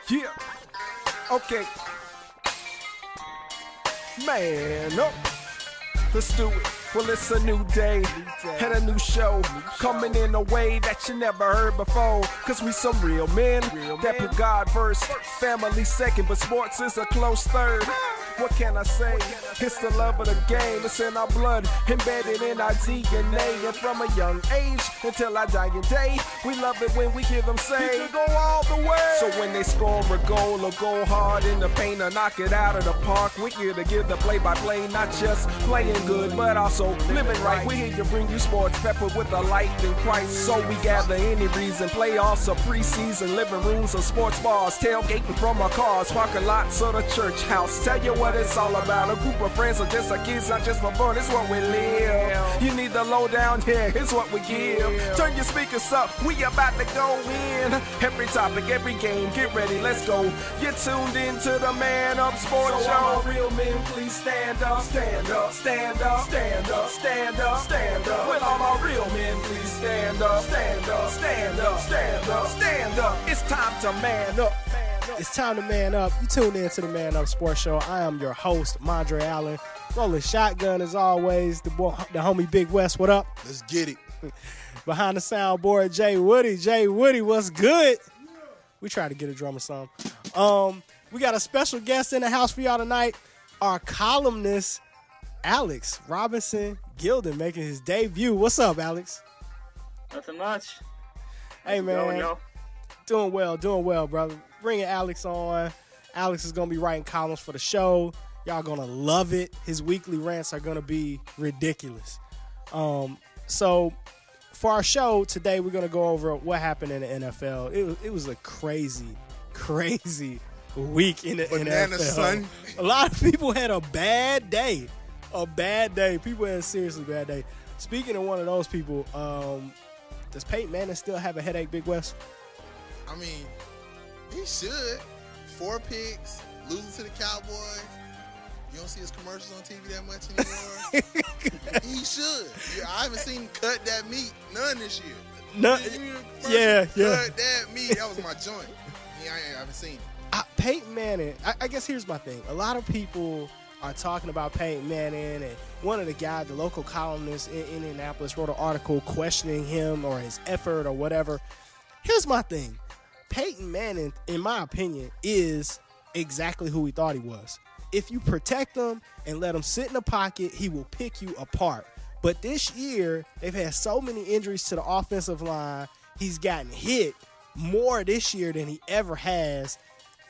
Yeah. Okay. Man up. Let's do it. Well, it's a new day and a new show coming in a way that you never heard before. Cause we some real men that put God first, family second, but sports is a close third. What can I say? It's the love of the game. It's in our blood, embedded in our DNA. And from a young age until our dying day, we love it when we hear them say, you go all the way. So when they score a goal or go hard in the paint or knock it out of the park, we're here to give the play-by-play, not just playing good, but also living right. We're here to bring you sports peppered with a life in Christ. So we gather any reason, playoffs or preseason, living rooms or sports bars, tailgating from our cars, parking lots or the church house. Tell you what it's all about. A group of friends or just our kids, not just for fun. It's what we live. You need the lowdown, yeah, it's what we give. Turn your speakers up, we about to go in. Every topic, every game, get ready, let's go. You're tuned into the Man Up Sports Show. All my real men, please stand up, stand up, stand up, stand up, stand up, stand up. With all my real men, please stand up, stand up, stand up, stand up, stand up. It's time to man up. It's time to man up. You tuned in to the Man Up Sports Show. I am your host, Mondre Allen. Rolling shotgun as always. The homie Big West, what up? Let's get it. Behind the soundboard, Jay Woody. Jay Woody, what's good? We try to get a drummer song. We got a special guest in the house for y'all tonight. Our columnist, Alex Robinson Gilden, making his debut. What's up, Alex? Nothing much. Hey, man. Going, yo? Doing well, brother. Bringing Alex on. Alex is going to be writing columns for the show. Y'all going to love it. His weekly rants are going to be ridiculous. So for our show today, we're going to go over what happened in the NFL. It was a crazy week in the Banana NFL. son. A lot of people had a bad day. People had a seriously bad day. Speaking of one of those people, does Peyton Manning still have a headache, Big West? I mean, he should. 4 picks, losing to the Cowboys. You don't see his commercials on TV that much anymore. He should. I haven't seen him cut that meat none this year. Yeah. Cut that meat. That was my joint. I haven't seen it. Peyton Manning, I guess here's my thing. A lot of people are talking about Peyton Manning, and one of the guys, the local columnist in Indianapolis, wrote an article questioning him or his effort or whatever. Here's my thing. Peyton Manning, in my opinion, is exactly who he thought he was. If you protect him and let him sit in the pocket, he will pick you apart. But this year, they've had so many injuries to the offensive line. He's gotten hit more this year than he ever has,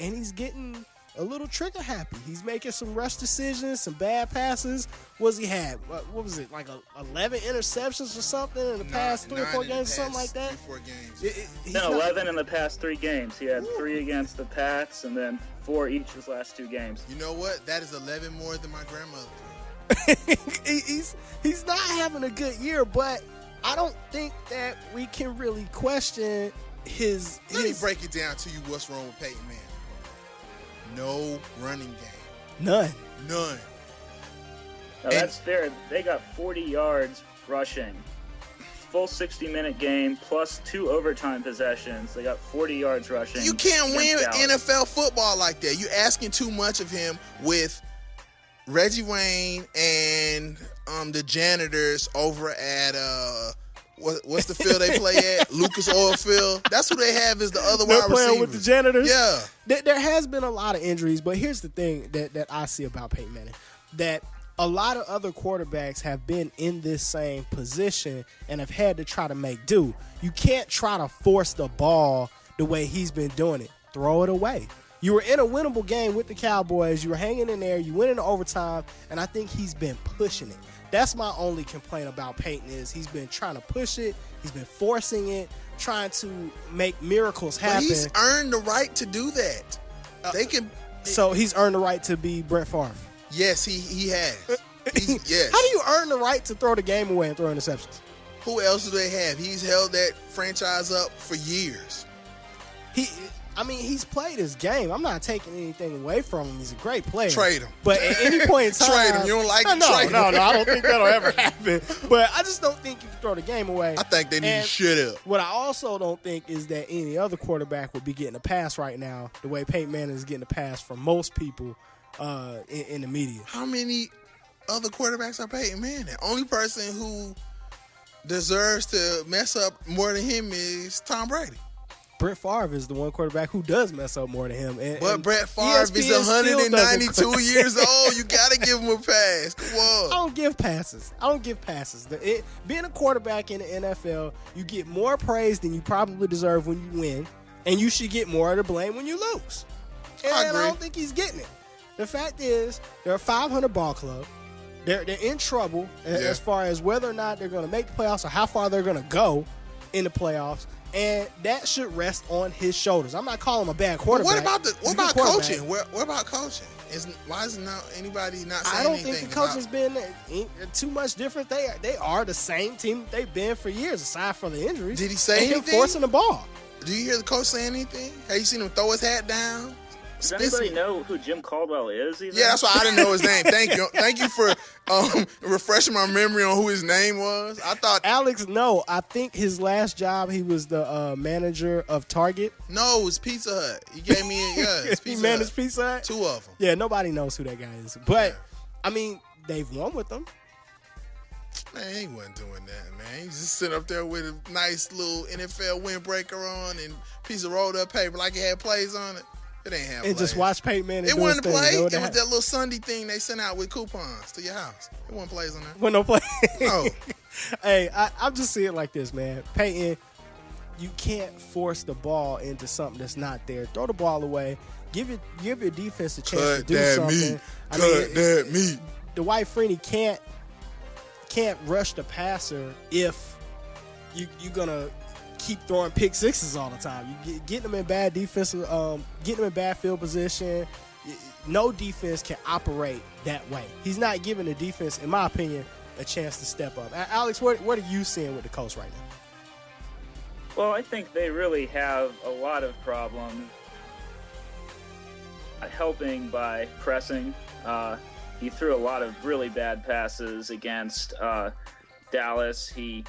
and he's getting a little trigger happy. He's making some rush decisions, some bad passes. What's he had? What was it, like 11 interceptions or something in the past 3 or 4 games, something like that? 3 or 4 games. No, 11 in the past 3 games. He had 3 against the Pats and then 4 each his last 2 games. You know what? That is 11 more than my grandmother. he's not having a good year, but I don't think that we can really question his. Let me break it down to you what's wrong with Peyton Manning. No running game. None. Now, that's fair. They got 40 yards rushing. Full 60-minute game plus 2 overtime possessions. They got 40 yards rushing. You can't win Dallas. NFL football like that. You're asking too much of him with Reggie Wayne and the janitors over at what's the field they play at? Lucas Oil Field. That's who they have as the other They're wide playing receiver. with the janitors. Yeah. There has been a lot of injuries, but here's the thing that I see about Peyton Manning, that a lot of other quarterbacks have been in this same position and have had to try to make do. You can't try to force the ball the way he's been doing it. Throw it away. You were in a winnable game with the Cowboys. You were hanging in there. You went into overtime, and I think he's been pushing it. That's my only complaint about Peyton is he's been trying to push it. He's been forcing it, trying to make miracles happen. But he's earned the right to do that. So he's earned the right to be Brett Favre. Yes, he has. Yes. How do you earn the right to throw the game away and throw interceptions? Who else do they have? He's held that franchise up for years. I mean, he's played his game. I'm not taking anything away from him. He's a great player. Trade him. But at any point in time, Trade him. You don't like it? No, Trade him. no, I don't think that'll ever happen. But I just don't think you can throw the game away. I think they need And to shut up. What I also don't think is that any other quarterback would be getting a pass right now the way Peyton Manning is getting a pass from most people in the media. How many other quarterbacks are Peyton Manning? Only person who deserves to mess up more than him is Tom Brady. Brett Favre is the one quarterback who does mess up more than him. But Brett Favre is ESPN still 192 years old. You got to give him a pass. Come I on. don't give passes. Being a quarterback in the NFL, you get more praise than you probably deserve when you win, and you should get more of the blame when you lose. And I I agree. don't think he's getting it. The fact is, they're a 500 ball club. They're in trouble as far as whether or not they're going to make the playoffs or how far they're going to go in the playoffs. And that should rest on his shoulders. I'm not calling him a bad quarterback. What about coaching? What about coaching? Why is anybody not saying I don't anything? think the coaching's been too much different. They are the same team they've been for years, aside from the injuries. Did he say and him anything? forcing the ball. Do you hear the coach saying anything? Have you seen him throw his hat down? Does anybody know who Jim Caldwell is? Even? Yeah, that's why I didn't know his name. Thank you. Thank you for refreshing my memory on who his name was. I thought Alex, no, I think his last job he was the manager of Target. no, it was Pizza Hut. He gave me it's He Pizza managed Hut. Pizza Hut. 2 of them. Yeah, nobody knows who that guy is. But I mean, they've won with them. Man, he wasn't doing that, man. He just sitting up there with a nice little NFL windbreaker on and piece of rolled up paper like it had plays on it. It ain't have And plays. just watch Peyton Manning. It do wasn't a his play. thing. It was that little Sunday thing they sent out with coupons to your house. It wasn't plays on there. When no play. No. Hey, I'm just seeing it like this, man. Peyton, you can't force the ball into something that's not there. Throw the ball away. Give your defense a chance to Cut do that something. meat. Cut that meat. Dwight Freeney can't rush the passer if you're gonna keep throwing pick sixes all the time. You getting them in bad defensive, getting them in bad field position. No defense can operate that way. He's not giving the defense, in my opinion, a chance to step up. Alex, what are you seeing with the Colts right now? Well, I think they really have a lot of problems helping by pressing. He threw a lot of really bad passes against Dallas. He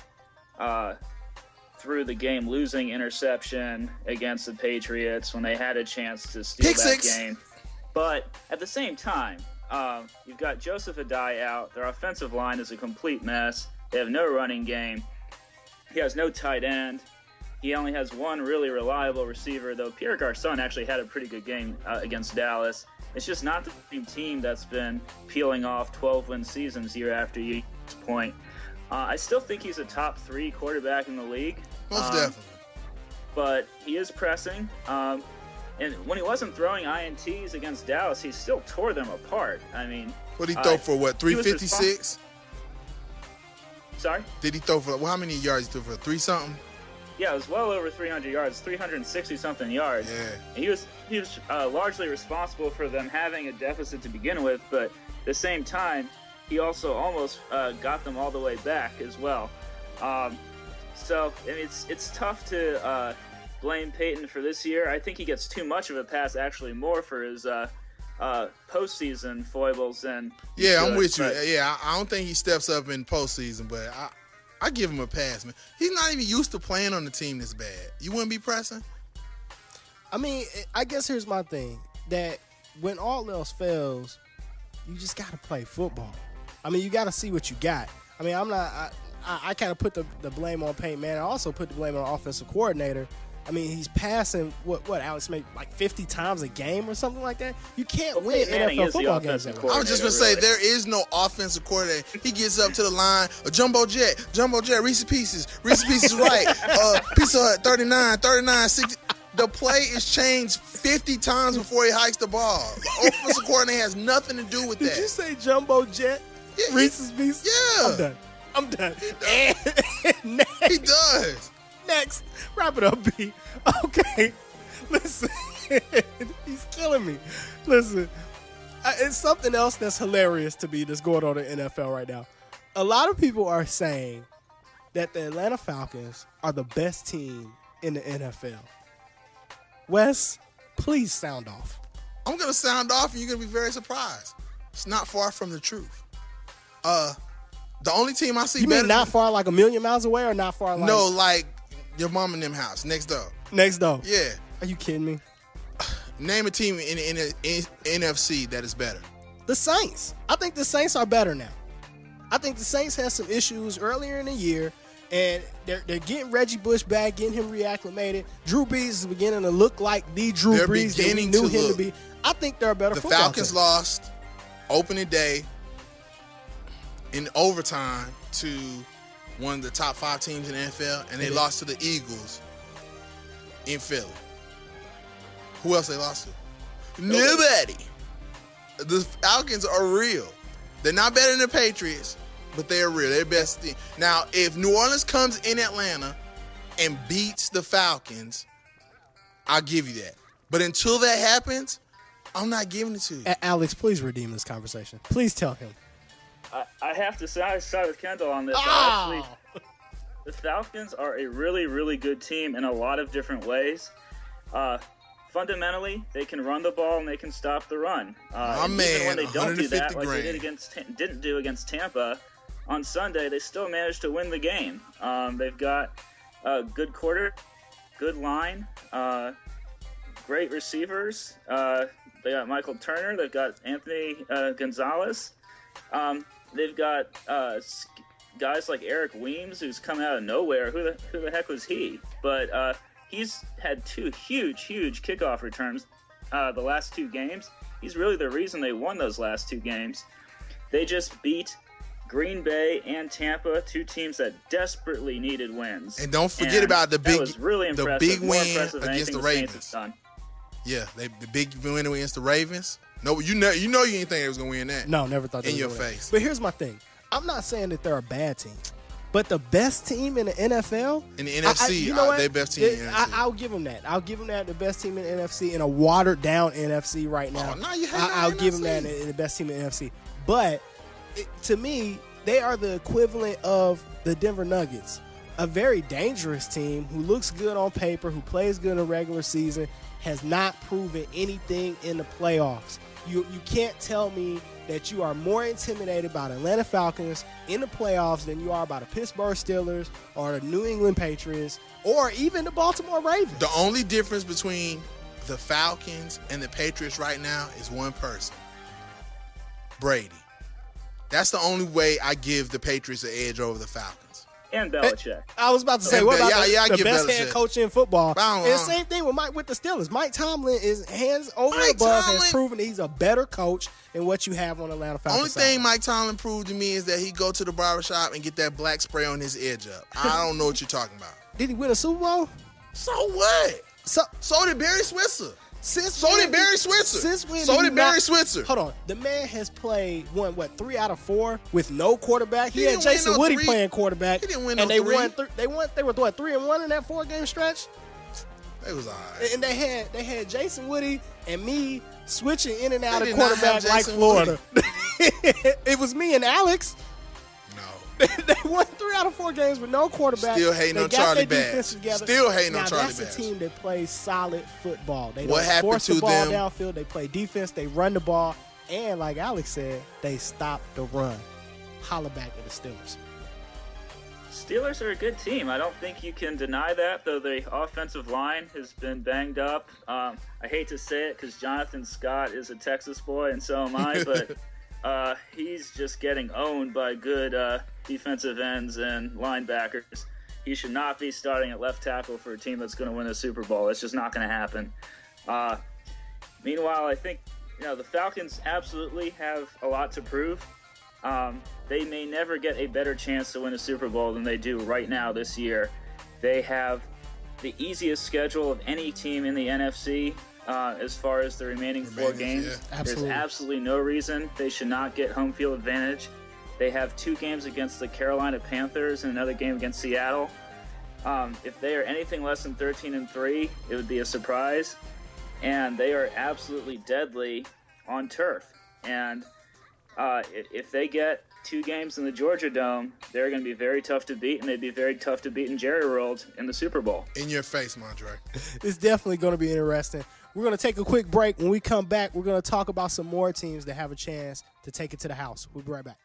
threw the game-losing interception against the Patriots when they had a chance to steal Pick that six. game. But at the same time, you've got Joseph Adai out. Their offensive line is a complete mess. They have no running game. He has no tight end. He only has one really reliable receiver, though Pierre Garçon actually had a pretty good game against Dallas. It's just not the same team that's been peeling off 12-win seasons year after year at this point. I still think he's a top 3 quarterback in the league. Most definitely. But he is pressing. And when he wasn't throwing INTs against Dallas, he still tore them apart. I mean, What did he throw for? What, he was 356? sorry? Did he throw for? Well, how many yards he threw for? 3 something? Yeah, it was well over 300 yards, 360-something yards. Yeah. And he was largely responsible for them having a deficit to begin with, but at the same time, he also almost got them all the way back as well. So I mean, it's tough to blame Peyton for this year. I think he gets too much of a pass, actually, more for his postseason foibles than he Yeah, I'm should, with you. but- Yeah, I don't think he steps up in postseason, but I give him a pass, man. He's not even used to playing on the team this bad. You wouldn't be pressing? I mean, I guess here's my thing, that when all else fails, you just got to play football. I mean, you got to see what you got. I mean, I kind of put the blame on Peyton Manning. I also put the blame on the offensive coordinator. I mean, he's passing, what Alex, make like 50 times a game or something like that? You can't win Peyton Manning NFL is the football games offensive that way. I was just going to say, really. there is no offensive coordinator. He gets up to the line, a jumbo jet, Reese's Pieces right, Pizza Hut, 39, 60. The play is changed 50 times before he hikes the ball. The offensive coordinator has nothing to do with Did that. you say jumbo jet? Yeah, Reese's Pieces? Yeah. I'm done. And He does. next, wrap it up, B. Okay, listen, he's killing me. Listen, it's something else that's hilarious to me that's going on in the NFL right now. A lot of people are saying that the Atlanta Falcons are the best team in the NFL. Wes, Please sound off. I'm gonna sound off, and you're gonna be very surprised. It's not far from the truth. The only team I see You better. mean not far, like a million miles away, or not far? Like No, like your mom and them house next door. next door. Yeah. Are you kidding me? Name a team in NFC that is better. The Saints. I think the Saints are better now. I think the Saints had some issues earlier in the year, and they're getting Reggie Bush back, getting him reacclimated. Drew Brees is beginning to look like the Drew They're Brees that we beginning knew to him look. to be. I think they're a better The football Falcons team. lost opening day in overtime to one of the top 5 teams in the NFL, and they lost to the Eagles in Philly. Who else they lost to? Nobody. The Falcons are real. They're not better than the Patriots, but they're real. They're the best team. Now, if New Orleans comes in Atlanta and beats the Falcons, I'll give you that. But until that happens, I'm not giving it to you. Alex, please redeem this conversation. Please tell him. I have to say, I side with Kendall on this. Oh. Actually, the Falcons are a really, really good team in a lot of different ways. Fundamentally, they can run the ball and they can stop the run. And man, even when they don't do that, 150 like they grand. didn't do against Tampa on Sunday, they still managed to win the game. They've got a good quarter, good line, great receivers. They got Michael Turner. They've got Anthony Gonzalez. They've got guys like Eric Weems, who's come out of nowhere. Who the heck was he? But he's had 2 huge kickoff returns the last 2 games. He's really the reason they won those last 2 games. They just beat Green Bay and Tampa, 2 teams that desperately needed wins. And don't forget about the that big, was really the impressive. big More win impressive than against the anything Saints Ravens. have done. Yeah, the big win against the Ravens. No, you know you didn't think they was gonna win that. No, never thought they In were your gonna win. face. But here's my thing. I'm not saying that they're a bad team, but the best team in the NFL In the NFC, you know what? they best team in the NFC. I'll give them that. I'll give them that. The best team in the NFC in a watered down NFC right now. Oh, now you hate I'll the give them NFC. that in the best team in the NFC. But to me, they are the equivalent of the Denver Nuggets, a very dangerous team who looks good on paper, who plays good in the regular season, has not proven anything in the playoffs. You can't tell me that you are more intimidated by the Atlanta Falcons in the playoffs than you are by the Pittsburgh Steelers or the New England Patriots or even the Baltimore Ravens. The only difference between the Falcons and the Patriots right now is one person. Brady. That's the only way I give the Patriots an edge over the Falcons. And Belichick. I was about to say, And what about I the give best Belichick. head coach in football? I don't And know. same thing with the Steelers. Mike Tomlin is hands over Mike above, Tomlin- has proven that he's a better coach than what you have on Atlanta Falcons. Only thing Mike Tomlin proved to me is that he go to the barbershop and get that black spray on his edge up. I don't know what you're talking about. Did he win a Super Bowl? So what? So did Barry Switzer. since So when did Barry Switzer. Since when? So he did Barry not- Switzer. Hold on, the man has played 3 out of 4 with no quarterback. He He had didn't win Jason no Woody 3. playing quarterback. He didn't win and no they 3. won. They were what 3-1 in that 4-game stretch. It was all right. And they had Jason Woody and me switching in and out They of did not quarterback have like Jason Florida. It was me and Alex. No. They won 3 out of 4 games with no quarterback. Still hating They on got Charlie their defense Bass. together. Still hating on Now, Charlie that's Bass. a team that plays solid football. They What don't happened force the to ball them- downfield. They play defense. They run the ball. And like Alex said, they stop the run. Holla back at the Steelers. Steelers are a good team. I don't think you can deny that, though the offensive line has been banged up. I hate to say it because Jonathan Scott is a Texas boy, and so am I, but he's just getting owned by good defensive ends and linebackers. He should not be starting at left tackle for a team that's going to win a Super Bowl. It's just not going to happen. Meanwhile, I think the Falcons absolutely have a lot to prove. They may never get a better chance to win a Super Bowl than they do right now this year. They have the easiest schedule of any team in the NFC as far as the remaining 4 games. yeah. Absolutely. There's absolutely no reason they should not get home field advantage. They have 2 games against the Carolina Panthers and another game against Seattle. If they are anything less than 13-3, it would be a surprise. And they are absolutely deadly on turf. And if they get 2 games in the Georgia Dome, they're going to be very tough to beat, and they'd be very tough to beat in Jerry World in the Super Bowl. In your face, Mondre. It's definitely going to be interesting. We're going to take a quick break. When we come back, we're going to talk about some more teams that have a chance to take it to the house. We'll be right back.